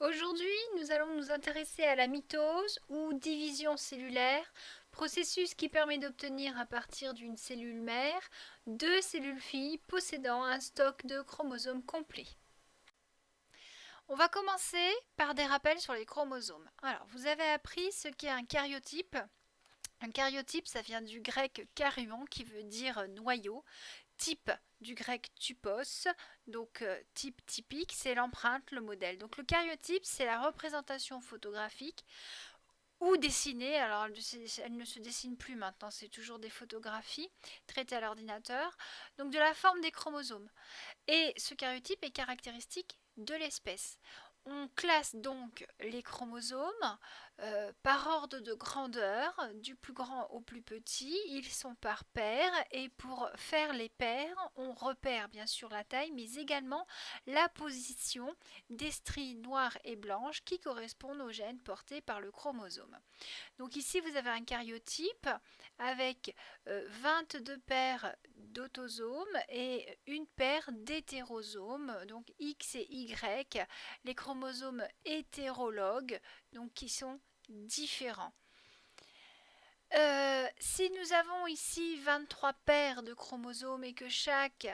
Aujourd'hui, nous allons nous intéresser à la mitose ou division cellulaire, processus qui permet d'obtenir à partir d'une cellule mère deux cellules filles possédant un stock de chromosomes complet. On va commencer par des rappels sur les chromosomes. Alors, vous avez appris ce qu'est un karyotype. Un karyotype, ça vient du grec karyon qui veut dire noyau. Type du grec typos, donc type typique, c'est l'empreinte, le modèle. Donc le karyotype, c'est la représentation photographique ou dessinée. Alors elle ne se dessine plus maintenant, c'est toujours des photographies traitées à l'ordinateur. Donc de la forme des chromosomes. Et ce karyotype est caractéristique de l'espèce. On classe donc les chromosomes par ordre de grandeur, du plus grand au plus petit. Ils sont par paires et pour faire les paires, on repère bien sûr la taille, mais également la position des stries noires et blanches qui correspondent aux gènes portés par le chromosome. Donc ici, vous avez un karyotype avec 22 paires d'autosomes et une paire d'hétérosomes, donc X et Y, les chromosomes hétérologues, donc qui sont différents. Si nous avons ici 23 paires de chromosomes et que chaque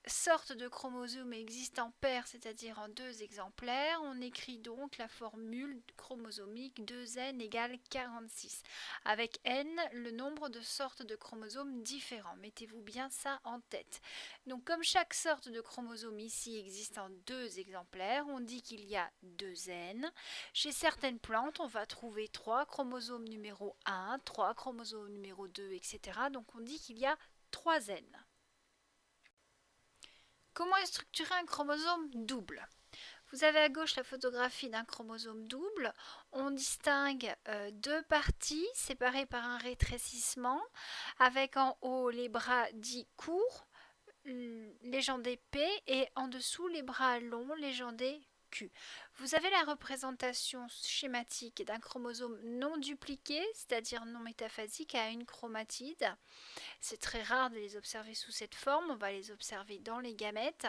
sorte de chromosome existe en paires, c'est-à-dire en deux exemplaires, on écrit donc la formule chromosomique 2n égale 46, avec n le nombre de sortes de chromosomes différents. Mettez-vous bien ça en tête. Donc comme chaque sorte de chromosome ici existe en deux exemplaires, on dit qu'il y a 2n. Chez certaines plantes, on va trouver 3 chromosomes numéro 1, 3 chromosomes numéro 2, etc. Donc on dit qu'il y a 3n. Comment est structuré un chromosome double? Vous avez à gauche la photographie d'un chromosome double. On distingue deux parties séparées par un rétrécissement, avec en haut les bras dits courts, légendés P, et en dessous les bras longs, légendés Q. Vous avez la représentation schématique d'un chromosome non dupliqué, c'est-à-dire non métaphasique, à une chromatide. C'est très rare de les observer sous cette forme, on va les observer dans les gamètes.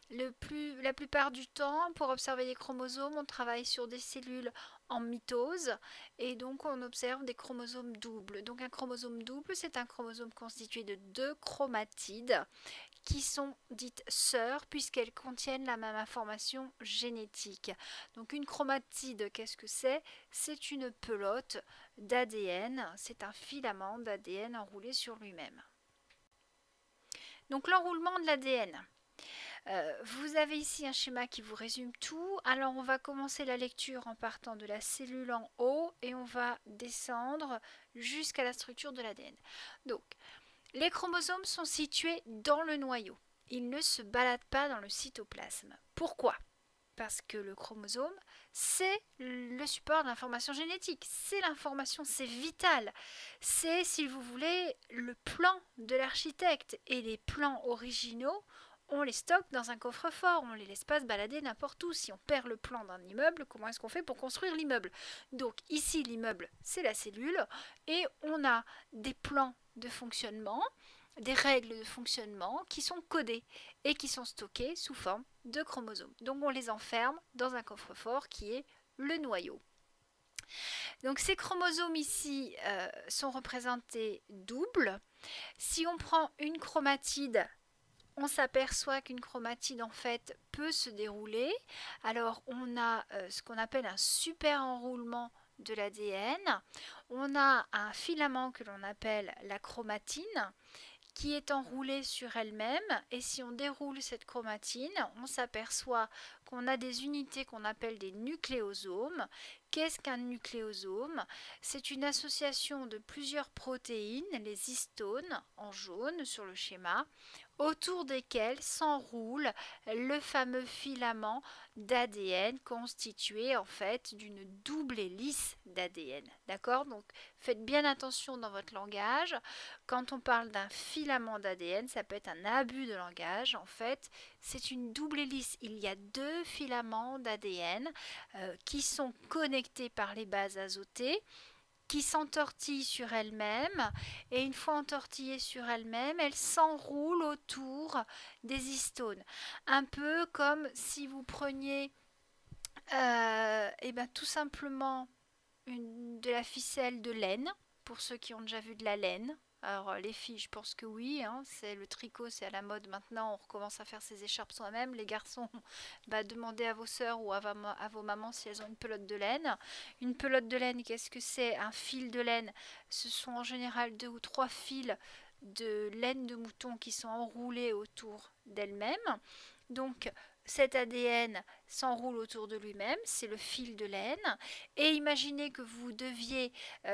La plupart du temps, pour observer les chromosomes, on travaille sur des cellules en mitose et donc on observe des chromosomes doubles. Donc un chromosome double, c'est un chromosome constitué de deux chromatides qui sont dites sœurs puisqu'elles contiennent la même information génétique. Donc une chromatide, qu'est-ce que c'est? C'est une pelote d'ADN, c'est un filament d'ADN enroulé sur lui-même. Donc l'enroulement de l'ADN. Vous avez ici un schéma qui vous résume tout. Alors on va commencer la lecture en partant de la cellule en haut et on va descendre jusqu'à la structure de l'ADN. Donc les chromosomes sont situés dans le noyau. Ils ne se baladent pas dans le cytoplasme. Pourquoi? Parce que le chromosome, c'est le support de l'information génétique. C'est l'information, c'est vital. C'est, si vous voulez, le plan de l'architecte. Et les plans originaux, on les stocke dans un coffre-fort, on ne les laisse pas se balader n'importe où. Si on perd le plan d'un immeuble, comment est-ce qu'on fait pour construire l'immeuble? Donc ici, l'immeuble, c'est la cellule, et on a des plans de fonctionnement, des règles de fonctionnement qui sont codées et qui sont stockées sous forme de chromosomes. Donc on les enferme dans un coffre-fort qui est le noyau. Donc ces chromosomes ici sont représentés doubles. Si on prend une chromatide, on s'aperçoit qu'une chromatide en fait peut se dérouler. Alors on a ce qu'on appelle un super enroulement de l'ADN. On a un filament que l'on appelle la chromatine qui est enroulée sur elle-même, et si on déroule cette chromatine, on s'aperçoit qu'on a des unités qu'on appelle des nucléosomes. Qu'est-ce qu'un nucléosome? C'est une association de plusieurs protéines, les histones en jaune sur le schéma, autour desquelles s'enroule le fameux filament d'ADN constitué en fait d'une double hélice d'ADN. D'accord? Donc faites bien attention dans votre langage. Quand on parle d'un filament d'ADN, ça peut être un abus de langage. En fait, c'est une double hélice. Il y a deux filaments d'ADN qui sont connectés par les bases azotées, qui s'entortillent sur elles-mêmes, et une fois entortillées sur elles-mêmes, elles s'enroulent autour des histones. Un peu comme si vous preniez Eh ben, tout simplement de la ficelle de laine, pour ceux qui ont déjà vu de la laine. Alors les filles, je pense que oui, hein, c'est le tricot, c'est à la mode maintenant, on recommence à faire ses écharpes soi-même. Les garçons, bah, demandez à vos sœurs ou à vos mamans si elles ont une pelote de laine. Une pelote de laine, qu'est-ce que c'est? Un fil de laine, ce sont en général 2 ou 3 fils de laine de mouton qui sont enroulés autour d'elles-mêmes. Donc cet ADN s'enroule autour de lui-même, c'est le fil de laine. Et imaginez que vous deviez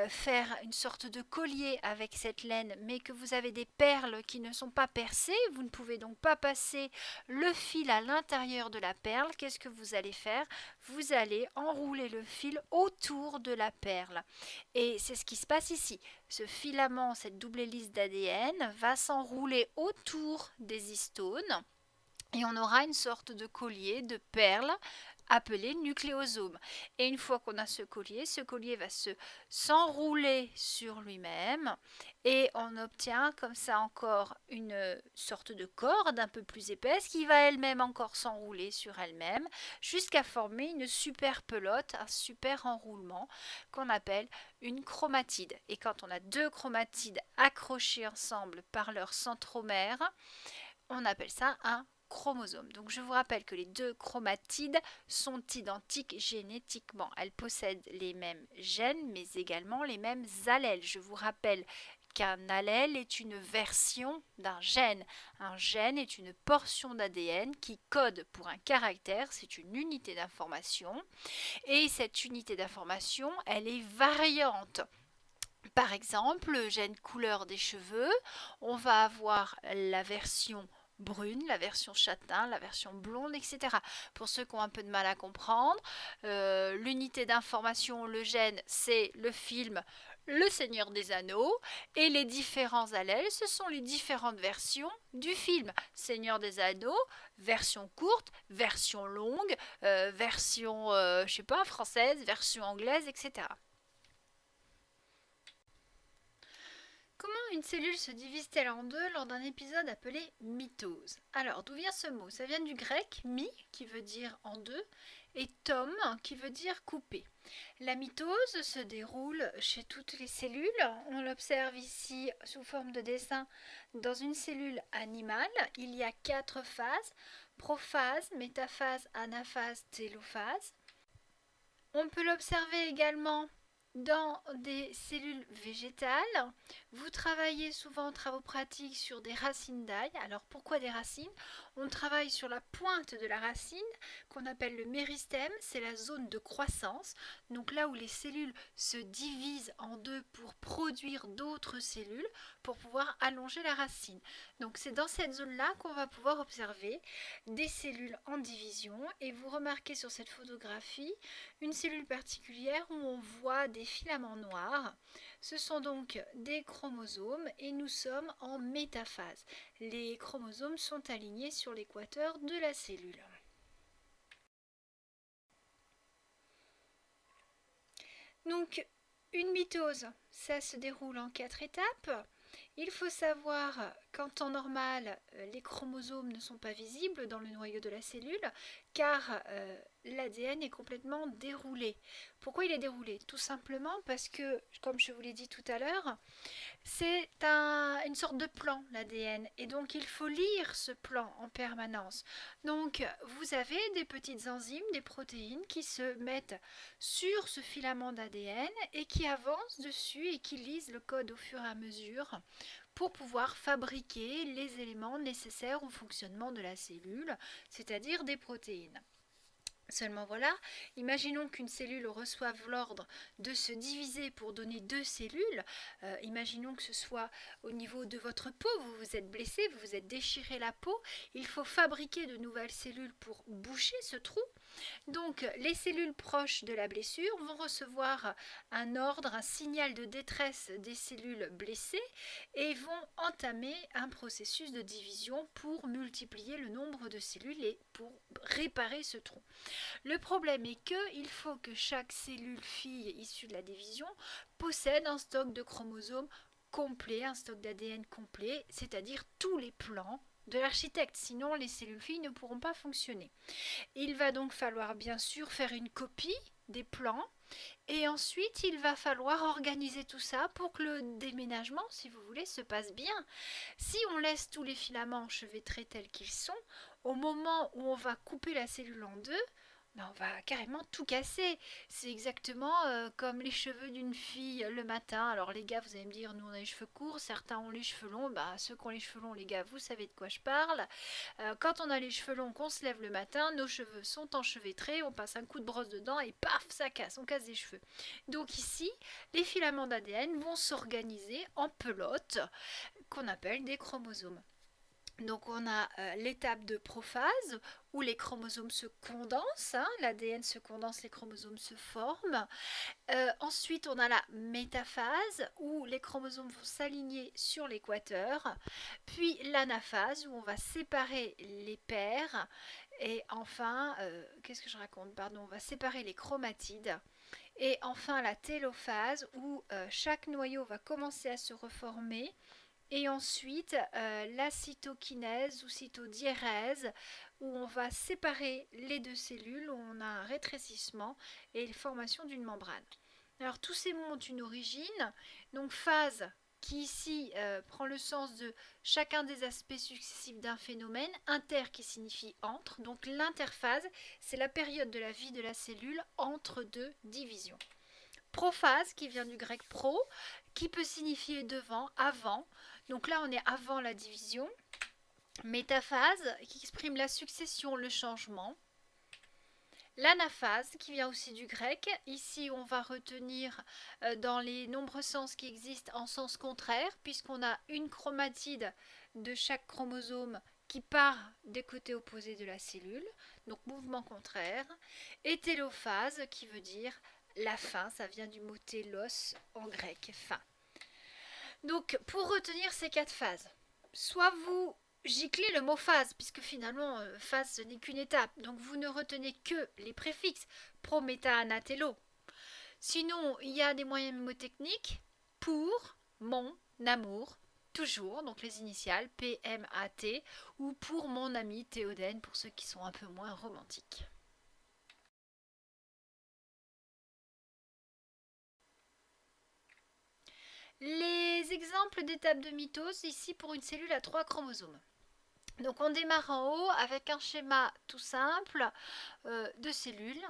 faire une sorte de collier avec cette laine, mais que vous avez des perles qui ne sont pas percées, vous ne pouvez donc pas passer le fil à l'intérieur de la perle. Qu'est-ce que vous allez faire? Vous allez enrouler le fil autour de la perle. Et c'est ce qui se passe ici. Ce filament, cette double hélice d'ADN, va s'enrouler autour des histones et on aura une sorte de collier de perles appelé nucléosome. Et une fois qu'on a ce collier va s'enrouler sur lui-même et on obtient comme ça encore une sorte de corde un peu plus épaisse qui va elle-même encore s'enrouler sur elle-même jusqu'à former une super pelote, un super enroulement qu'on appelle une chromatide. Et quand on a 2 chromatides accrochées ensemble par leur centromère, on appelle ça un chromosome. Donc je vous rappelle que les 2 chromatides sont identiques génétiquement. Elles possèdent les mêmes gènes mais également les mêmes allèles. Je vous rappelle qu'un allèle est une version d'un gène. Un gène est une portion d'ADN qui code pour un caractère, c'est une unité d'information. Et cette unité d'information, elle est variante. Par exemple, le gène couleur des cheveux, on va avoir la version brune, la version châtain, la version blonde, etc. Pour ceux qui ont un peu de mal à comprendre, l'unité d'information, le gène, c'est le film Le Seigneur des Anneaux, et les différents allèles, ce sont les différentes versions du film. Seigneur des Anneaux, version courte, version longue, version, je sais pas, française, version anglaise, etc. Comment une cellule se divise-t-elle en deux lors d'un épisode appelé mitose? Alors, d'où vient ce mot? Ça vient du grec mi, qui veut dire en deux, et tom, qui veut dire couper. La mitose se déroule chez toutes les cellules. On l'observe ici sous forme de dessin dans une cellule animale. Il y a 4 phases: prophase, métaphase, anaphase, télophase. On peut l'observer également dans des cellules végétales. Vous travaillez souvent en travaux pratiques sur des racines d'ail. Alors pourquoi des racines? On travaille sur la pointe de la racine qu'on appelle le méristème, c'est la zone de croissance. Donc là où les cellules se divisent en deux pour produire d'autres cellules pour pouvoir allonger la racine. Donc c'est dans cette zone-là qu'on va pouvoir observer des cellules en division. Et vous remarquez sur cette photographie une cellule particulière où on voit des filaments noirs. Ce sont donc des chromosomes et nous sommes en métaphase. Les chromosomes sont alignés sur l'équateur de la cellule. Donc, une mitose, ça se déroule en 4 étapes. Il faut savoir qu'en temps normal, les chromosomes ne sont pas visibles dans le noyau de la cellule car l'ADN est complètement déroulé. Pourquoi il est déroulé? Tout simplement parce que, comme je vous l'ai dit tout à l'heure, c'est une sorte de plan, l'ADN, et donc il faut lire ce plan en permanence. Donc vous avez des petites enzymes, des protéines qui se mettent sur ce filament d'ADN et qui avancent dessus et qui lisent le code au fur et à mesure pour pouvoir fabriquer les éléments nécessaires au fonctionnement de la cellule, c'est-à-dire des protéines. Seulement voilà, imaginons qu'une cellule reçoive l'ordre de se diviser pour donner 2 cellules. Imaginons que ce soit au niveau de votre peau, vous vous êtes blessé, vous vous êtes déchiré la peau. Il faut fabriquer de nouvelles cellules pour boucher ce trou. Donc les cellules proches de la blessure vont recevoir un ordre, un signal de détresse des cellules blessées et vont entamer un processus de division pour multiplier le nombre de cellules et pour réparer ce trou. Le problème est qu'il faut que chaque cellule fille issue de la division possède un stock de chromosomes complet, un stock d'ADN complet, c'est-à-dire tous les plans de l'architecte, sinon les cellules filles ne pourront pas fonctionner. Il va donc falloir bien sûr faire une copie des plans. Et ensuite, il va falloir organiser tout ça pour que le déménagement, si vous voulez, se passe bien. Si on laisse tous les filaments enchevêtrés tels qu'ils sont, au moment où on va couper la cellule en deux, ben on va carrément tout casser. C'est exactement comme les cheveux d'une fille le matin. Alors les gars, vous allez me dire, nous on a les cheveux courts, certains ont les cheveux longs. Bah, ceux qui ont les cheveux longs, les gars, vous savez de quoi je parle. Quand on a les cheveux longs, qu'on se lève le matin, nos cheveux sont enchevêtrés, on passe un coup de brosse dedans et paf, ça casse, on casse des cheveux. Donc ici, les filaments d'ADN vont s'organiser en pelotes qu'on appelle des chromosomes. Donc on a l'étape de prophase où les chromosomes se condensent, hein, l'ADN se condense, les chromosomes se forment. Ensuite on a la métaphase où les chromosomes vont s'aligner sur l'équateur. Puis l'anaphase où on va séparer les paires. Et enfin, qu'est-ce que je raconte? Pardon, on va séparer les chromatides. Et enfin la télophase où chaque noyau va commencer à se reformer. Et ensuite, la cytokinèse ou cytodiérèse, où on va séparer les deux cellules, où on a un rétrécissement et la formation d'une membrane. Alors, tous ces mots ont une origine. Donc, phase, qui ici prend le sens de chacun des aspects successifs d'un phénomène, inter qui signifie entre. Donc, l'interphase, c'est la période de la vie de la cellule entre deux divisions. Prophase, qui vient du grec pro, qui peut signifier devant, avant. Donc là, on est avant la division. Métaphase, qui exprime la succession, le changement. L'anaphase, qui vient aussi du grec. Ici, on va retenir dans les nombreux sens qui existent en sens contraire, puisqu'on a une chromatide de chaque chromosome qui part des côtés opposés de la cellule, donc mouvement contraire. Et télophase, qui veut dire la fin, ça vient du mot télos en grec, fin. Donc, pour retenir ces quatre phases, soit vous giclez le mot phase, puisque finalement, phase, ce n'est qu'une étape. Donc, vous ne retenez que les préfixes pro, méta, ana, télo. Sinon, il y a des moyens mnémotechniques pour, mon amour, toujours, donc les initiales P, M, A, T, ou pour mon ami Théodène, pour ceux qui sont un peu moins romantiques. Les exemples d'étapes de mitose, ici pour une cellule à 3 chromosomes. Donc on démarre en haut avec un schéma tout simple de cellules.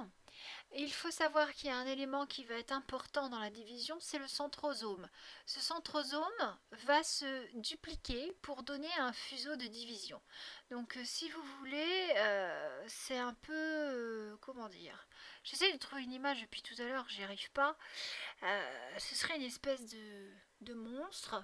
Et il faut savoir qu'il y a un élément qui va être important dans la division, c'est le centrosome. Ce centrosome va se dupliquer pour donner un fuseau de division. Donc si vous voulez, c'est un peu... comment dire? J'essaie de trouver une image depuis tout à l'heure, j'y arrive pas. Ce serait une espèce de monstre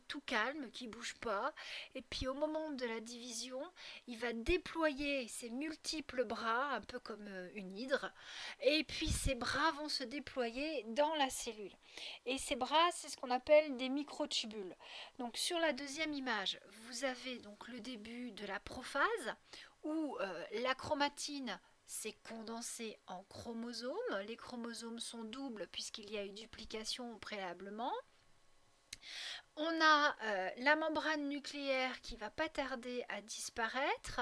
tout calme, qui bouge pas, et puis au moment de la division, il va déployer ses multiples bras, un peu comme une hydre, et puis ces bras vont se déployer dans la cellule. Et ces bras, c'est ce qu'on appelle des microtubules. Donc sur la deuxième image, vous avez donc le début de la prophase, où la chromatine s'est condensée en chromosomes. Les chromosomes sont doubles puisqu'il y a eu duplication préalablement. On a la membrane nucléaire qui va pas tarder à disparaître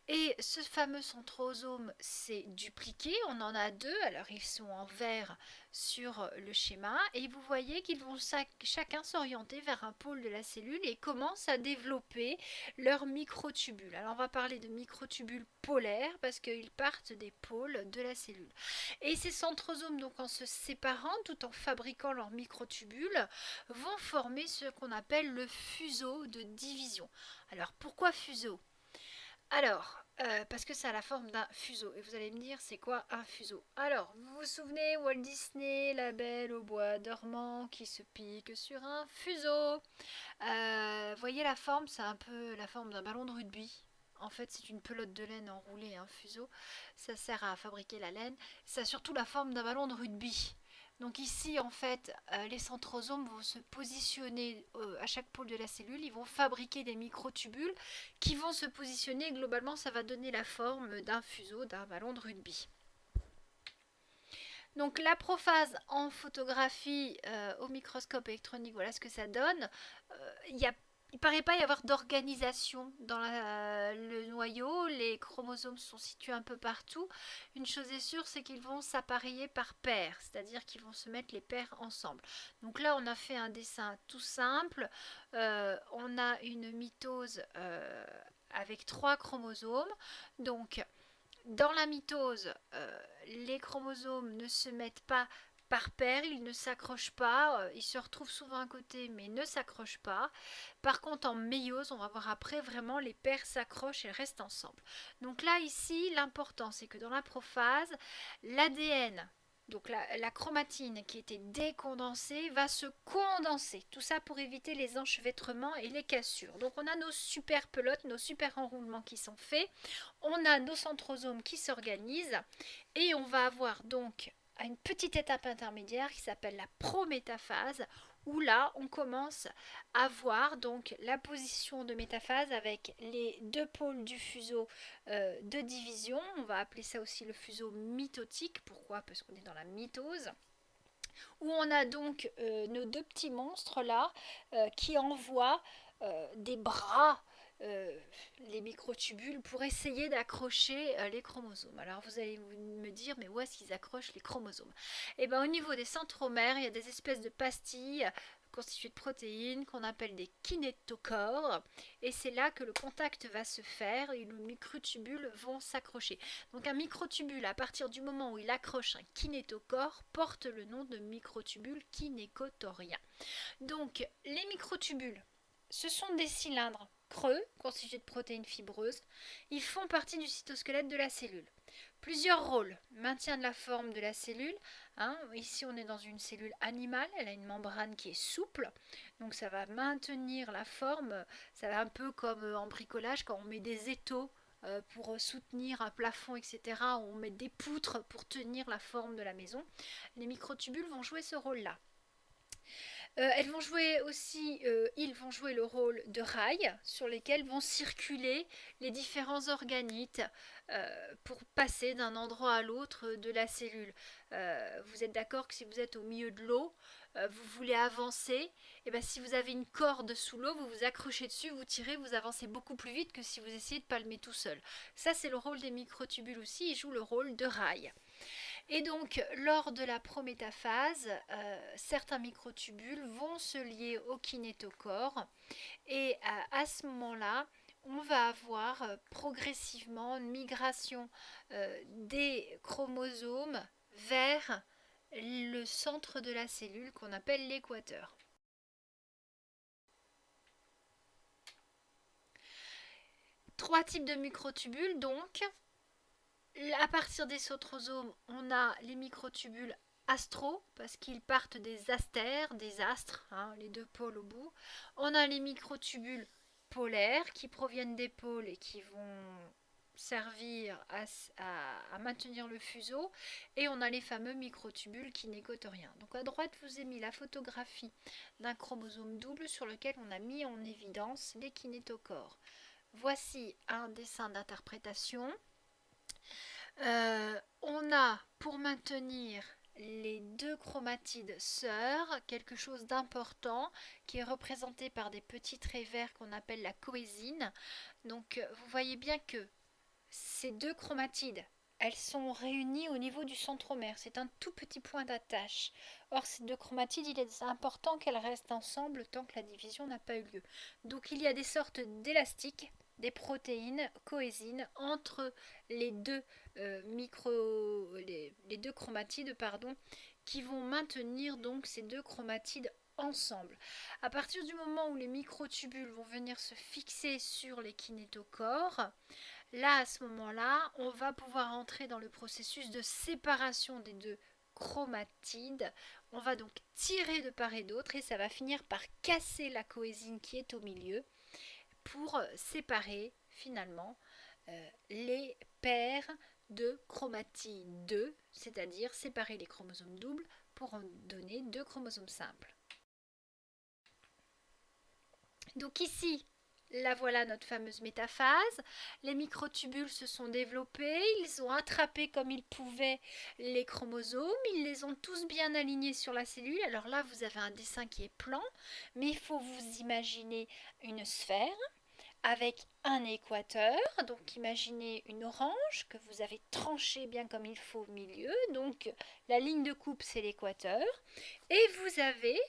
et ce fameux centrosome s'est dupliqué. On en a deux, alors ils sont en vert sur le schéma et vous voyez qu'ils vont chacun s'orienter vers un pôle de la cellule et commencent à développer leurs microtubules. Alors on va parler de microtubules polaires parce qu'ils partent des pôles de la cellule. Et ces centrosomes, donc en se séparant tout en fabriquant leurs microtubules, vont former ce qu'on appelle le fuseau de division. Alors pourquoi fuseau? Alors, parce que ça a la forme d'un fuseau. Et vous allez me dire, c'est quoi un fuseau? Alors, vous vous souvenez Walt Disney, la belle au bois dormant qui se pique sur un fuseau. Voyez la forme, c'est un peu la forme d'un ballon de rugby. En fait, c'est une pelote de laine enroulée, un fuseau. Ça sert à fabriquer la laine. Ça a surtout la forme d'un ballon de rugby. Donc ici, en fait, les centrosomes vont se positionner à chaque pôle de la cellule. Ils vont fabriquer des microtubules qui vont se positionner. Globalement, ça va donner la forme d'un fuseau, d'un ballon de rugby. Donc la prophase en photographie au microscope électronique, voilà ce que ça donne. Il y a Il paraît pas y avoir d'organisation dans le noyau, les chromosomes sont situés un peu partout. Une chose est sûre, c'est qu'ils vont s'appareiller par paires, c'est-à-dire qu'ils vont se mettre les paires ensemble. Donc là, on a fait un dessin tout simple. On a une mitose avec 3 chromosomes. Donc, dans la mitose, les chromosomes ne se mettent pas par paire, ils ne s'accrochent pas, ils se retrouvent souvent à côté mais ne s'accrochent pas. Par contre en méiose, on va voir après, vraiment les paires s'accrochent et restent ensemble. Donc là ici, l'important c'est que dans la prophase, l'ADN, donc la chromatine qui était décondensée va se condenser. Tout ça pour éviter les enchevêtrements et les cassures. Donc on a nos super pelotes, nos super enroulements qui sont faits. On a nos centrosomes qui s'organisent et on va avoir donc une petite étape intermédiaire qui s'appelle la prométaphase où là on commence à voir donc la position de métaphase avec les 2 pôles du fuseau de division. On va appeler ça aussi le fuseau mitotique. Pourquoi? Parce qu'on est dans la mitose où on a donc nos 2 petits monstres là qui envoient des bras, euh, les microtubules, pour essayer d'accrocher les chromosomes. Alors vous allez me dire, mais où est-ce qu'ils accrochent les chromosomes? Et bien au niveau des centromères, il y a des espèces de pastilles constituées de protéines qu'on appelle des kinétochores et c'est là que le contact va se faire et les microtubules vont s'accrocher. Donc un microtubule, à partir du moment où il accroche un kinétochore, porte le nom de microtubule kinécotorien. Donc les microtubules, ce sont des cylindres creux constitués de protéines fibreuses. Ils font partie du cytosquelette de la cellule. Plusieurs rôles. Maintien de la forme de la cellule. Ici, on est dans une cellule animale. Elle a une membrane qui est souple. Donc, ça va maintenir la forme. Ça va un peu comme en bricolage quand on met des étaux pour soutenir un plafond, etc. On met des poutres pour tenir la forme de la maison. Les microtubules vont jouer ce rôle-là. Elles vont jouer aussi, ils vont jouer le rôle de rails sur lesquels vont circuler les différents organites pour passer d'un endroit à l'autre de la cellule. Vous êtes d'accord que si vous êtes au milieu de l'eau, vous voulez avancer, et bien si vous avez une corde sous l'eau, vous vous accrochez dessus, vous tirez, vous avancez beaucoup plus vite que si vous essayez de palmer tout seul. Ça c'est le rôle des microtubules aussi, ils jouent le rôle de rails. Et donc, lors de la prométaphase, certains microtubules vont se lier au kinétochore et à ce moment-là, on va avoir progressivement une migration des chromosomes vers le centre de la cellule qu'on appelle l'équateur. 3 types de microtubules donc. À partir des centrosomes, on a les microtubules astraux, parce qu'ils partent des astères, des astres, les 2 pôles au bout. On a les microtubules polaires, qui proviennent des pôles et qui vont servir à maintenir le fuseau. Et on a les fameux microtubules kinécotoriens. Donc à droite, je vous ai mis la photographie d'un chromosome double sur lequel on a mis en évidence les kinétochores. Voici un dessin d'interprétation. On a, pour maintenir les 2 chromatides sœurs, quelque chose d'important qui est représenté par des petits traits verts qu'on appelle la coésine. Donc vous voyez bien que ces 2 chromatides, elles sont réunies au niveau du centromère. C'est un tout petit point d'attache. Or, ces 2 chromatides, il est important qu'elles restent ensemble tant que la division n'a pas eu lieu. Donc il y a des sortes d'élastiques, des protéines coésines entre les deux les 2 chromatides, qui vont maintenir donc ces 2 chromatides ensemble. À partir du moment où les microtubules vont venir se fixer sur les kinétochores, là, à ce moment-là, on va pouvoir entrer dans le processus de séparation des 2 chromatides. On va donc tirer de part et d'autre et ça va finir par casser la coésine qui est au milieu pour séparer finalement les paires de chromatide 2, c'est-à-dire séparer les chromosomes doubles pour en donner 2 chromosomes simples. Donc ici, La voilà notre fameuse métaphase. Les microtubules se sont développés, ils ont attrapé comme ils pouvaient les chromosomes, ils les ont tous bien alignés sur la cellule. Alors là, vous avez un dessin qui est plan, mais il faut vous imaginer une sphère avec un équateur. Donc imaginez une orange que vous avez tranchée bien comme il faut au milieu. Donc la ligne de coupe, c'est l'équateur. Et vous avez,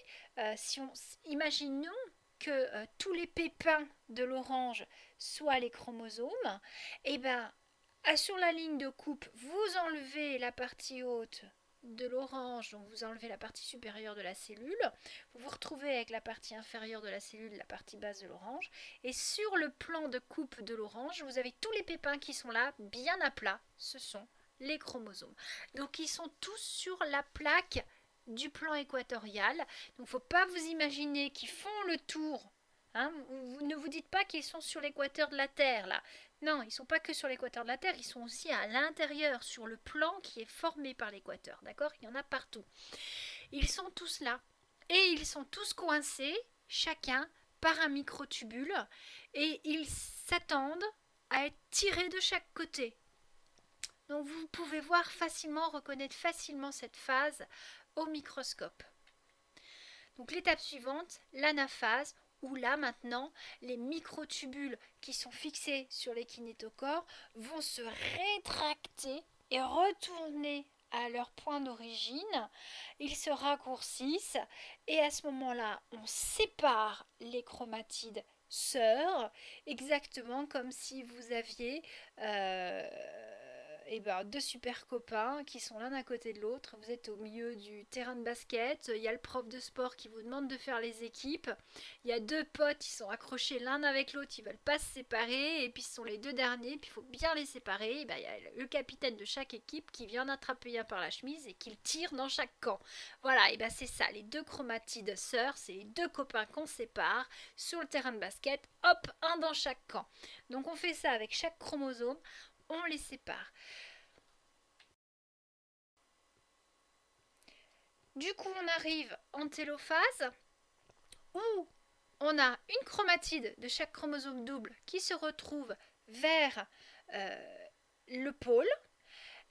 si on imaginons que tous les pépins de l'orange soient les chromosomes, et bien sur la ligne de coupe, vous enlevez la partie haute de l'orange, donc vous enlevez la partie supérieure de la cellule, vous vous retrouvez avec la partie inférieure de la cellule, la partie basse de l'orange, et sur le plan de coupe de l'orange, vous avez tous les pépins qui sont là, bien à plat, ce sont les chromosomes. Donc ils sont tous sur la plaque du plan équatorial. Donc il ne faut pas vous imaginer qu'ils font le tour. Hein, vous ne vous dites pas qu'ils sont sur l'équateur de la Terre là. Non, ils ne sont pas que sur l'équateur de la Terre, ils sont aussi à l'intérieur, sur le plan qui est formé par l'équateur. D'accord? Il y en a partout. Ils sont tous là. Et ils sont tous coincés, chacun, par un microtubule. Et ils s'attendent à être tirés de chaque côté. Donc vous pouvez voir facilement, reconnaître facilement cette phase au microscope. Donc l'étape suivante, l'anaphase, où là maintenant, les microtubules qui sont fixés sur les kinétochores vont se rétracter et retourner à leur point d'origine. Ils se raccourcissent et à ce moment-là, on sépare les chromatides sœurs, exactement comme si vous aviez deux super copains qui sont l'un à côté de l'autre. Vous êtes au milieu du terrain de basket, il y a le prof de sport qui vous demande de faire les équipes, il y a deux potes qui sont accrochés l'un avec l'autre, ils veulent pas se séparer, et puis ce sont les deux derniers, puis il faut bien les séparer. Il y a le capitaine de chaque équipe qui vient d'attraper un par la chemise et qui le tire dans chaque camp. Voilà, et c'est ça, les deux chromatides sœurs, c'est les deux copains qu'on sépare sur le terrain de basket, hop, un dans chaque camp. Donc on fait ça avec chaque chromosome, on les sépare. Du coup, on arrive en télophase où on a une chromatide de chaque chromosome double qui se retrouve vers le pôle.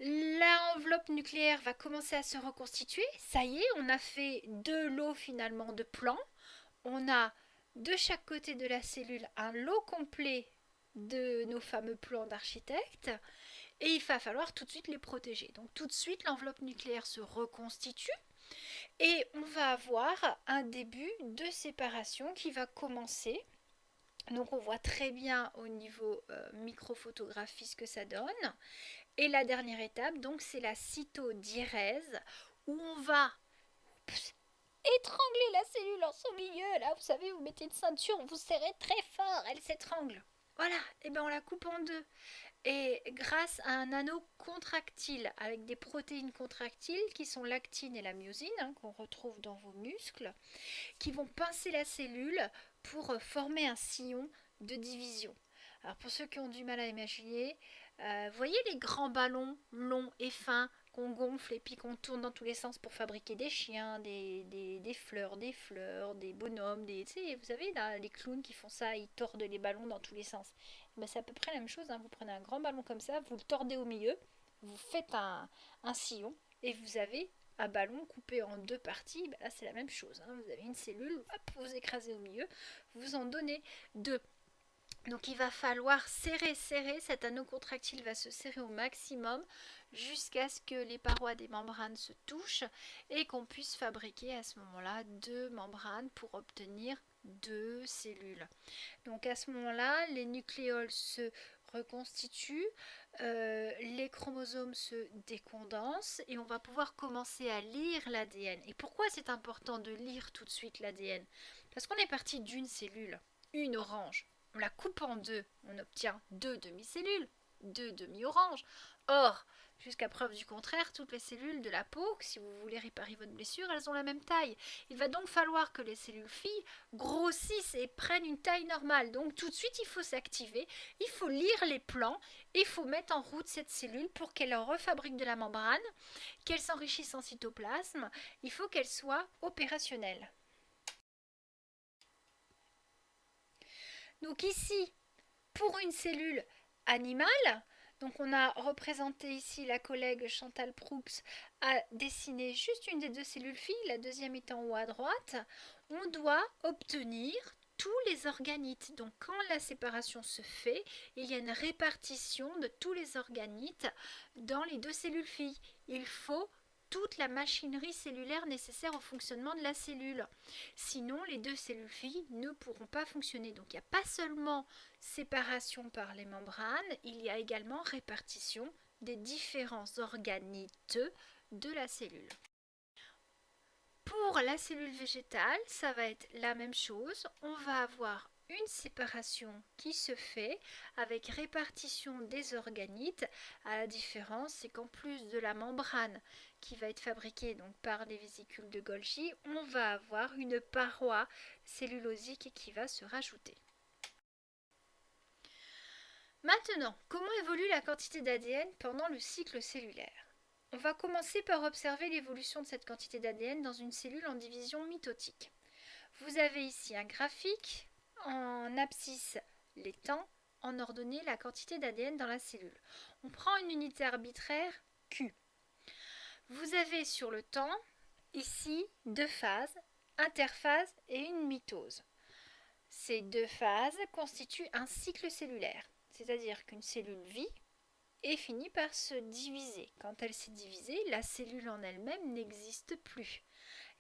L'enveloppe nucléaire va commencer à se reconstituer. Ça y est, on a fait deux lots finalement de plans. On a de chaque côté de la cellule un lot complet de nos fameux plans d'architecte. Et il va falloir tout de suite les protéger. Donc tout de suite, l'enveloppe nucléaire se reconstitue. Et on va avoir un début de séparation qui va commencer. Donc on voit très bien au niveau microphotographie ce que ça donne. Et la dernière étape, donc c'est la cytodiérèse, où on va étrangler la cellule en son milieu. Là, vous savez, vous mettez une ceinture, vous serrez très fort, elle s'étrangle. Voilà, et bien on la coupe en deux. Et grâce à un anneau contractile avec des protéines contractiles qui sont l'actine et la myosine, qu'on retrouve dans vos muscles, qui vont pincer la cellule pour former un sillon de division. Alors pour ceux qui ont du mal à imaginer, voyez les grands ballons longs et fins qu'on gonfle et puis qu'on tourne dans tous les sens pour fabriquer des chiens, des fleurs, des bonhommes, vous savez là, les clowns qui font ça, ils tordent les ballons dans tous les sens. C'est à peu près la même chose, hein. Vous prenez un grand ballon comme ça, vous le tordez au milieu, vous faites un sillon et vous avez un ballon coupé en deux parties. Là c'est la même chose, hein. Vous avez une cellule, hop, vous écrasez au milieu, vous en donnez deux. Donc il va falloir serrer, cet anneau contractile va se serrer au maximum jusqu'à ce que les parois des membranes se touchent et qu'on puisse fabriquer à ce moment-là deux membranes pour obtenir deux cellules. Donc à ce moment-là, les nucléoles se reconstituent, les chromosomes se décondensent et on va pouvoir commencer à lire l'ADN. Et pourquoi c'est important de lire tout de suite l'ADN? Parce qu'on est parti d'une cellule, une orange. On la coupe en deux, on obtient deux demi-cellules, deux demi-oranges. Or, jusqu'à preuve du contraire, toutes les cellules de la peau, si vous voulez réparer votre blessure, elles ont la même taille. Il va donc falloir que les cellules filles grossissent et prennent une taille normale. Donc tout de suite, il faut s'activer, il faut lire les plans, il faut mettre en route cette cellule pour qu'elle refabrique de la membrane, qu'elle s'enrichisse en cytoplasme. Il faut qu'elle soit opérationnelle. Donc ici, pour une cellule animale, donc on a représenté ici la collègue Chantal Proux a dessiné juste une des deux cellules filles, la deuxième étant en haut à droite. On doit obtenir tous les organites. Donc quand la séparation se fait, il y a une répartition de tous les organites dans les deux cellules filles. Il faut toute la machinerie cellulaire nécessaire au fonctionnement de la cellule. Sinon, les deux cellules filles ne pourront pas fonctionner. Donc il n'y a pas seulement séparation par les membranes, il y a également répartition des différents organites de la cellule. Pour la cellule végétale, ça va être la même chose. On va avoir une séparation qui se fait avec répartition des organites. La différence, c'est qu'en plus de la membrane qui va être fabriquée donc par les vésicules de Golgi, on va avoir une paroi cellulosique qui va se rajouter. Maintenant, comment évolue la quantité d'ADN pendant le cycle cellulaire? On va commencer par observer l'évolution de cette quantité d'ADN dans une cellule en division mitotique. Vous avez ici un graphique, en abscisse les temps, en ordonnée la quantité d'ADN dans la cellule. On prend une unité arbitraire Q. Vous avez sur le temps, ici, deux phases, interphase et une mitose. Ces deux phases constituent un cycle cellulaire, c'est-à-dire qu'une cellule vit et finit par se diviser. Quand elle s'est divisée, la cellule en elle-même n'existe plus.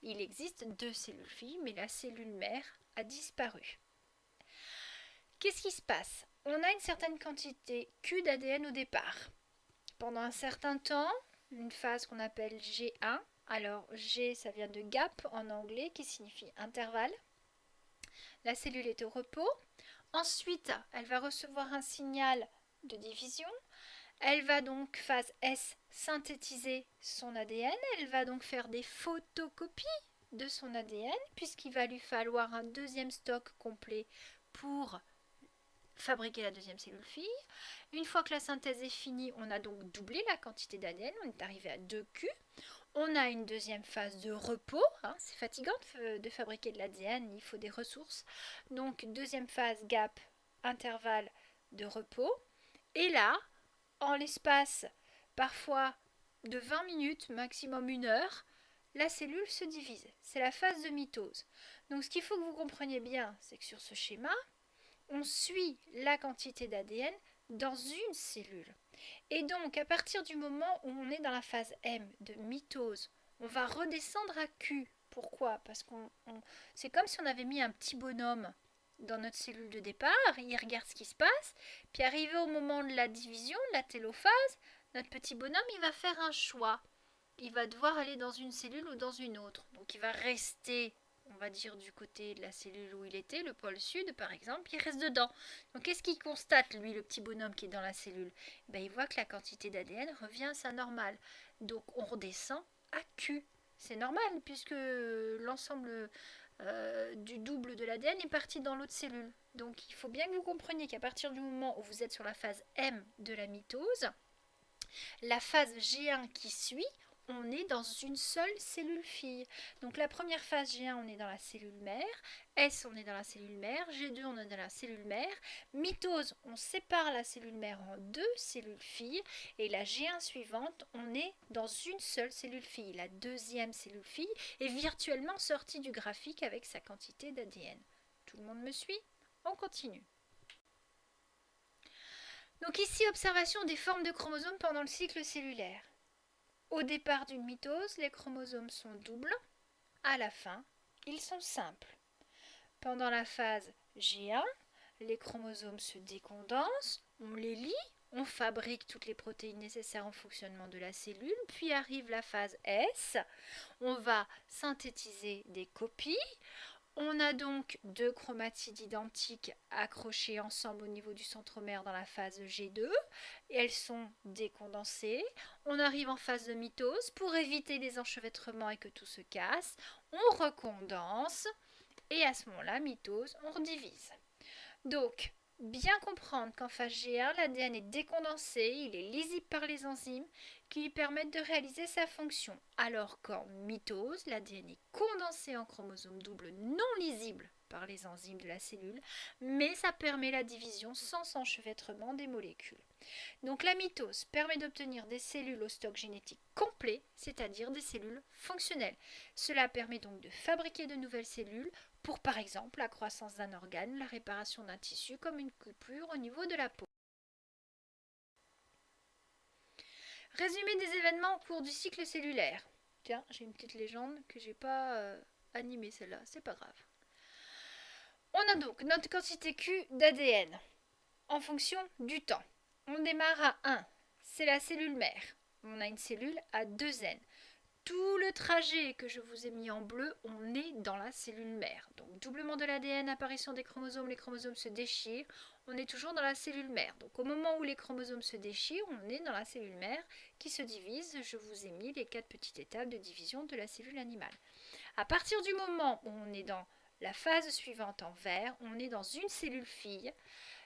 Il existe deux cellules filles, mais la cellule mère a disparu. Qu'est-ce qui se passe? On a une certaine quantité Q d'ADN au départ. Pendant un certain temps, une phase qu'on appelle G1, alors G ça vient de gap en anglais qui signifie intervalle. La cellule est au repos. Ensuite, elle va recevoir un signal de division. Elle va donc, phase S, synthétiser son ADN. Elle va donc faire des photocopies de son ADN puisqu'il va lui falloir un deuxième stock complet pour fabriquer la deuxième cellule fille. Une fois que la synthèse est finie, on a donc doublé la quantité d'ADN. On est arrivé à 2Q. On a une deuxième phase de repos. C'est fatigant de fabriquer de l'ADN, il faut des ressources. Donc deuxième phase, gap, intervalle de repos. Et là, en l'espace parfois de 20 minutes, maximum 1 heure, la cellule se divise. C'est la phase de mitose. Donc ce qu'il faut que vous compreniez bien, c'est que sur ce schéma, on suit la quantité d'ADN dans une cellule. Et donc, à partir du moment où on est dans la phase M de mitose, on va redescendre à Q. Pourquoi? Parce que c'est comme si on avait mis un petit bonhomme dans notre cellule de départ, il regarde ce qui se passe, puis arrivé au moment de la division, de la télophase, notre petit bonhomme, il va faire un choix. Il va devoir aller dans une cellule ou dans une autre. Donc il va rester, on va dire, du côté de la cellule où il était, le pôle sud par exemple, il reste dedans. Donc qu'est-ce qu'il constate, lui, le petit bonhomme qui est dans la cellule? Il voit que la quantité d'ADN revient à sa normale. Donc on redescend à Q. C'est normal puisque l'ensemble du double de l'ADN est parti dans l'autre cellule. Donc il faut bien que vous compreniez qu'à partir du moment où vous êtes sur la phase M de la mitose, la phase G1 qui suit, on est dans une seule cellule fille. Donc la première phase G1, on est dans la cellule mère. S, on est dans la cellule mère. G2, on est dans la cellule mère. Mitose, on sépare la cellule mère en deux cellules filles. Et la G1 suivante, on est dans une seule cellule fille. La deuxième cellule fille est virtuellement sortie du graphique avec sa quantité d'ADN. Tout le monde me suit? On continue. Donc ici, observation des formes de chromosomes pendant le cycle cellulaire. Au départ d'une mitose, les chromosomes sont doubles. À la fin, ils sont simples. Pendant la phase G1, les chromosomes se décondensent, on les lie, on fabrique toutes les protéines nécessaires au fonctionnement de la cellule, puis arrive la phase S, on va synthétiser des copies. On a donc deux chromatides identiques accrochées ensemble au niveau du centromère dans la phase G2 et elles sont décondensées. On arrive en phase de mitose pour éviter les enchevêtrements et que tout se casse. On recondense et à ce moment-là, mitose, on redivise. Donc, bien comprendre qu'en phase G1, l'ADN est décondensé, il est lisible par les enzymes qui lui permettent de réaliser sa fonction, alors qu'en mitose, l'ADN est condensé en chromosomes doubles non lisibles par les enzymes de la cellule, mais ça permet la division sans enchevêtrement des molécules. Donc la mitose permet d'obtenir des cellules au stock génétique complet, c'est-à-dire des cellules fonctionnelles. Cela permet donc de fabriquer de nouvelles cellules pour par exemple la croissance d'un organe, la réparation d'un tissu comme une coupure au niveau de la peau. Résumé des événements au cours du cycle cellulaire. Tiens, j'ai une petite légende que j'ai pas animée celle-là, c'est pas grave. On a donc notre quantité Q d'ADN en fonction du temps. On démarre à 1, c'est la cellule mère. On a une cellule à 2 N. Tout le trajet que je vous ai mis en bleu, on est dans la cellule mère. Donc doublement de l'ADN, apparition des chromosomes, les chromosomes se déchirent, on est toujours dans la cellule mère. Donc au moment où les chromosomes se déchirent, on est dans la cellule mère qui se divise. Je vous ai mis les 4 petites étapes de division de la cellule animale. À partir du moment où on est dans la phase suivante en vert, on est dans une cellule fille.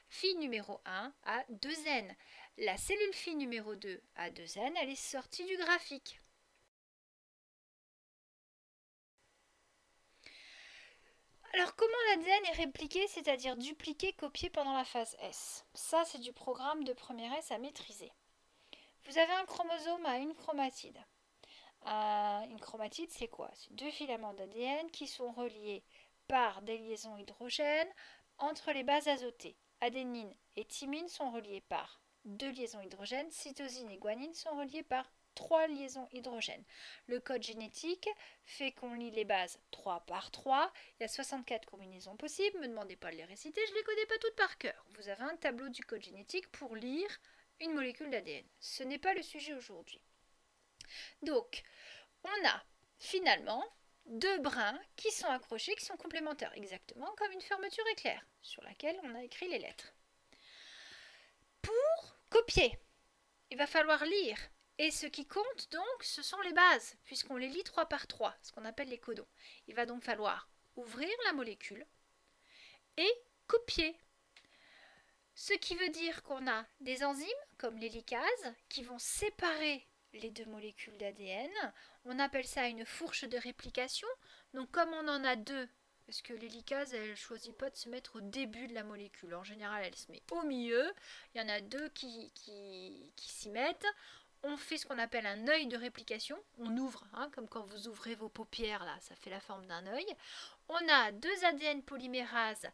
Fille numéro 1 à 2N. La cellule fille numéro 2 à 2N, elle est sortie du graphique. Alors comment l'ADN est répliqué, c'est-à-dire dupliqué, copié pendant la phase S? Ça, c'est du programme de première S à maîtriser. Vous avez un chromosome à une chromatide. Une chromatide, c'est quoi? C'est 2 filaments d'ADN qui sont reliés par des liaisons hydrogènes entre les bases azotées. Adénine et thymine sont reliées par 2 liaisons hydrogènes. Cytosine et guanine sont reliées par 3 liaisons hydrogènes. Le code génétique fait qu'on lit les bases 3 par 3. Il y a 64 combinaisons possibles. Ne me demandez pas de les réciter, je ne les connais pas toutes par cœur. Vous avez un tableau du code génétique pour lire une molécule d'ADN. Ce n'est pas le sujet aujourd'hui. Donc, on a finalement 2 brins qui sont accrochés, qui sont complémentaires, exactement comme une fermeture éclair sur laquelle on a écrit les lettres. Pour copier, il va falloir lire. Et ce qui compte donc, ce sont les bases, puisqu'on les lit 3 par 3, ce qu'on appelle les codons. Il va donc falloir ouvrir la molécule et copier. Ce qui veut dire qu'on a des enzymes, comme l'hélicase, qui vont séparer les 2 molécules d'ADN. On appelle ça une fourche de réplication. Donc comme on en a 2, parce que l'hélicase, elle ne choisit pas de se mettre au début de la molécule. En général, elle se met au milieu. Il y en a 2 qui s'y mettent. On fait ce qu'on appelle un œil de réplication. On ouvre, comme quand vous ouvrez vos paupières, là, ça fait la forme d'un œil. On a 2 ADN polymérases.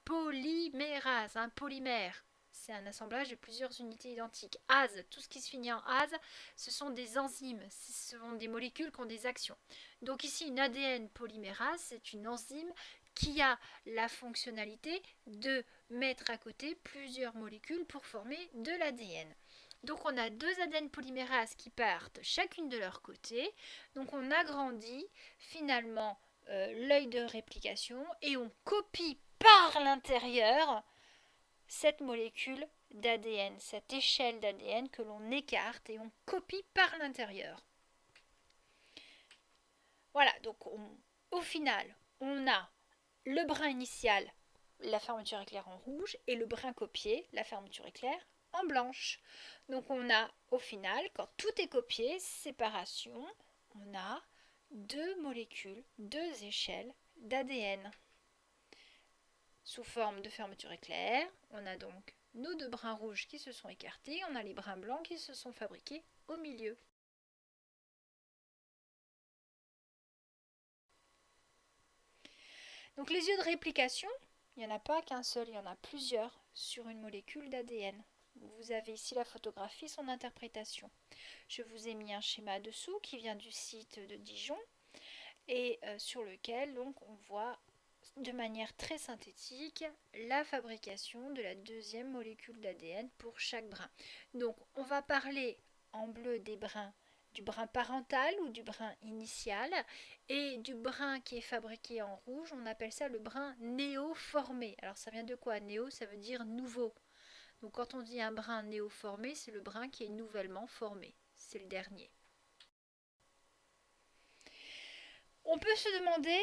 Polymère, c'est un assemblage de plusieurs unités identiques. ASE, tout ce qui se finit en ASE, ce sont des enzymes, ce sont des molécules qui ont des actions. Donc ici, une ADN polymérase, c'est une enzyme qui a la fonctionnalité de mettre à côté plusieurs molécules pour former de l'ADN. Donc on a 2 ADN polymérases qui partent chacune de leur côté. Donc on agrandit finalement l'œil de réplication et on copie par l'intérieur cette molécule d'ADN, cette échelle d'ADN que l'on écarte et on copie par l'intérieur. Voilà, donc au final, on a le brin initial, la fermeture éclair en rouge, et le brin copié, la fermeture éclair, en blanche. Donc on a au final, quand tout est copié, séparation, on a 2 molécules, 2 échelles d'ADN. Sous forme de fermeture éclair, on a donc nos 2 brins rouges qui se sont écartés, on a les brins blancs qui se sont fabriqués au milieu. Donc les yeux de réplication, il n'y en a pas qu'un seul, il y en a plusieurs sur une molécule d'ADN. Vous avez ici la photographie, son interprétation. Je vous ai mis un schéma dessous qui vient du site de Dijon et sur lequel donc on voit de manière très synthétique la fabrication de la 2e molécule d'ADN pour chaque brin. Donc on va parler en bleu des brins, du brin parental ou du brin initial, et du brin qui est fabriqué en rouge, on appelle ça le brin néoformé. Alors ça vient de quoi? Néo, ça veut dire nouveau. Donc quand on dit un brin néoformé, c'est le brin qui est nouvellement formé. C'est le dernier. On peut se demander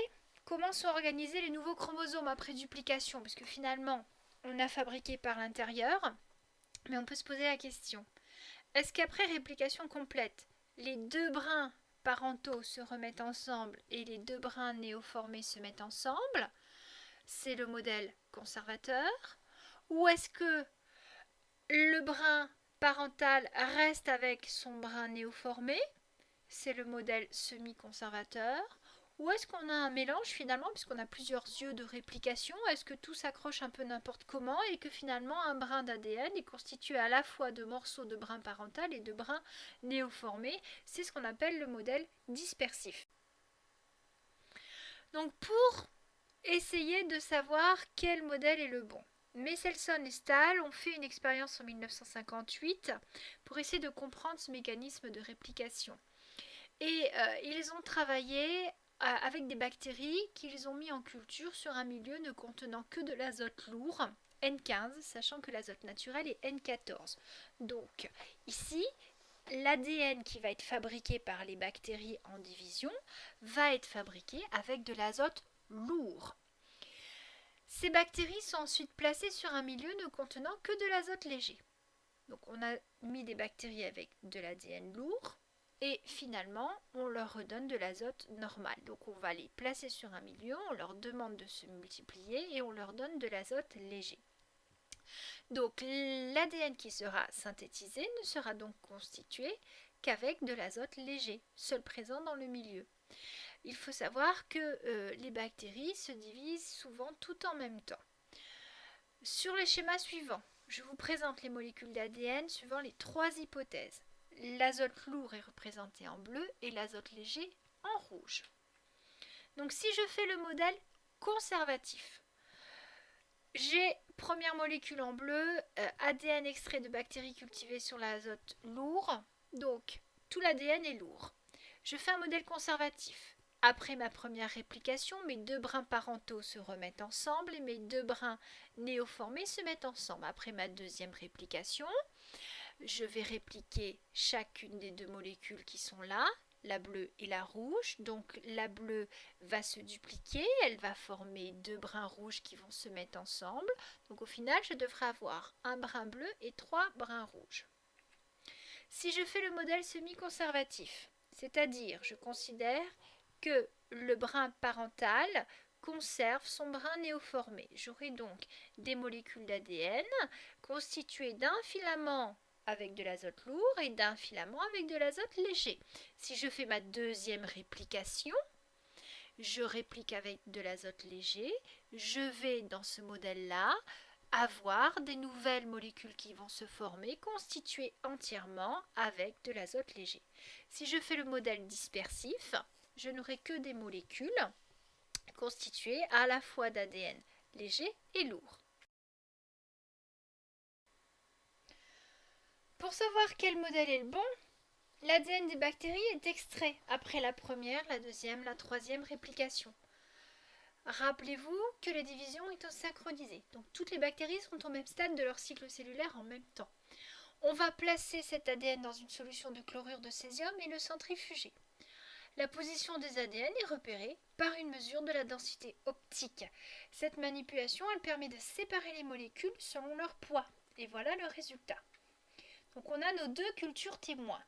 comment sont organisés les nouveaux chromosomes après duplication, parce que finalement, on a fabriqué par l'intérieur, mais on peut se poser la question, est-ce qu'après réplication complète, les 2 brins parentaux se remettent ensemble et les 2 brins néoformés se mettent ensemble? c'est le modèle conservateur, ou est-ce que le brin parental reste avec son brin néoformé, c'est le modèle semi-conservateur, ou est-ce qu'on a un mélange finalement, puisqu'on a plusieurs yeux de réplication, est-ce que tout s'accroche un peu n'importe comment et que finalement un brin d'ADN est constitué à la fois de morceaux de brin parental et de brin néoformé, c'est ce qu'on appelle le modèle dispersif. Donc pour essayer de savoir quel modèle est le bon, Michelson et Stahl ont fait une expérience en 1958 pour essayer de comprendre ce mécanisme de réplication. Et ils ont travaillé avec des bactéries qu'ils ont mis en culture sur un milieu ne contenant que de l'azote lourd, N15, sachant que l'azote naturel est N14. Donc ici, l'ADN qui va être fabriqué par les bactéries en division va être fabriqué avec de l'azote lourd. Ces bactéries sont ensuite placées sur un milieu ne contenant que de l'azote léger. Donc on a mis des bactéries avec de l'ADN lourd et finalement on leur redonne de l'azote normal. Donc on va les placer sur un milieu, on leur demande de se multiplier et on leur donne de l'azote léger. Donc l'ADN qui sera synthétisé ne sera donc constitué qu'avec de l'azote léger, seul présent dans le milieu. Il faut savoir que les bactéries se divisent souvent tout en même temps. Sur les schémas suivants, je vous présente les molécules d'ADN suivant les trois hypothèses. L'azote lourd est représenté en bleu et l'azote léger en rouge. Donc si je fais le modèle conservatif, j'ai première molécule en bleu, ADN extrait de bactéries cultivées sur l'azote lourd. Donc tout l'ADN est lourd. Je fais un modèle conservatif. Après ma première réplication, mes deux brins parentaux se remettent ensemble et mes deux brins néoformés se mettent ensemble. Après ma deuxième réplication, je vais répliquer chacune des deux molécules qui sont là, la bleue et la rouge. Donc la bleue va se dupliquer, elle va former deux brins rouges qui vont se mettre ensemble. Donc au final, je devrais avoir un brin bleu et trois brins rouges. Si je fais le modèle semi-conservatif, c'est-à-dire je considère que le brin parental conserve son brin néoformé. J'aurai donc des molécules d'ADN constituées d'un filament avec de l'azote lourd et d'un filament avec de l'azote léger. Si je fais ma deuxième réplication, je réplique avec de l'azote léger, je vais dans ce modèle-là avoir des nouvelles molécules qui vont se former constituées entièrement avec de l'azote léger. Si je fais le modèle dispersif, je n'aurai que des molécules constituées à la fois d'ADN léger et lourd. Pour savoir quel modèle est le bon, l'ADN des bactéries est extrait après la première, la deuxième, la troisième réplication. Rappelez-vous que la division est synchronisée, donc toutes les bactéries sont au même stade de leur cycle cellulaire en même temps. On va placer cet ADN dans une solution de chlorure de césium et le centrifuger. La position des ADN est repérée par une mesure de la densité optique. Cette manipulation, elle permet de séparer les molécules selon leur poids. Et voilà le résultat. Donc on a nos deux cultures témoins.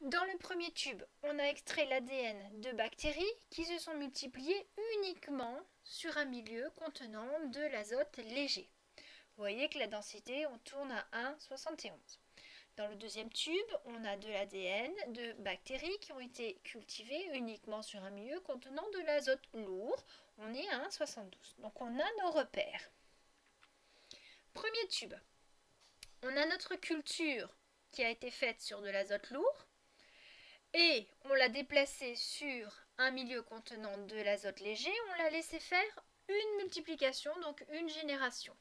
Dans le premier tube, on a extrait l'ADN de bactéries qui se sont multipliées uniquement sur un milieu contenant de l'azote léger. Vous voyez que la densité, on tourne à 1,71. Dans le deuxième tube, on a de l'ADN de bactéries qui ont été cultivées uniquement sur un milieu contenant de l'azote lourd. On est à 1,72. Donc on a nos repères. Premier tube. On a notre culture qui a été faite sur de l'azote lourd et on l'a déplacée sur un milieu contenant de l'azote léger. On l'a laissé faire une multiplication, donc une génération.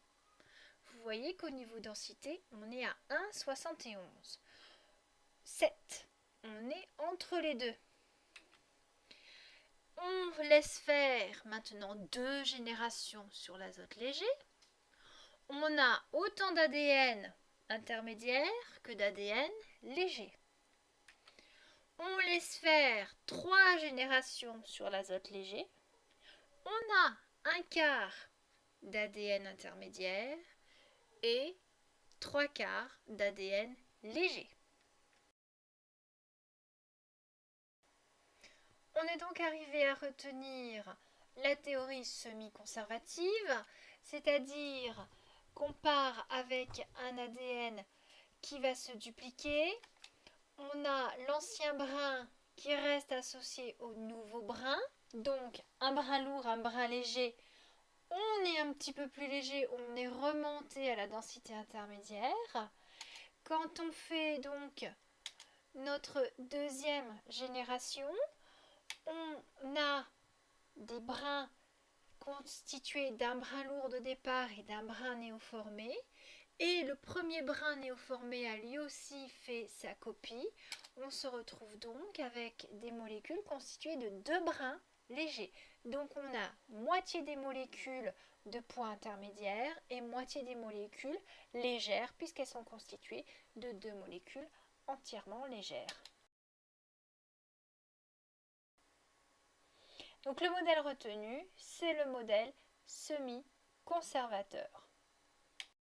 Vous voyez qu'au niveau densité, on est à 1,71. 7. On est entre les deux. On laisse faire maintenant deux générations sur l'azote léger. On a autant d'ADN intermédiaire que d'ADN léger. On laisse faire trois générations sur l'azote léger. On a un quart d'ADN intermédiaire et trois quarts d'ADN léger. On est donc arrivé à retenir la théorie semi-conservative, c'est-à-dire qu'on part avec un ADN qui va se dupliquer. On a l'ancien brin qui reste associé au nouveau brin, donc un brin lourd, un brin léger. On est un petit peu plus léger, on est remonté à la densité intermédiaire. Quand on fait donc notre deuxième génération, on a des brins constitués d'un brin lourd de départ et d'un brin néoformé. Et le premier brin néoformé a lui aussi fait sa copie. On se retrouve donc avec des molécules constituées de deux brins légers. Donc on a moitié des molécules de poids intermédiaire et moitié des molécules légères puisqu'elles sont constituées de deux molécules entièrement légères. Donc le modèle retenu, c'est le modèle semi-conservateur.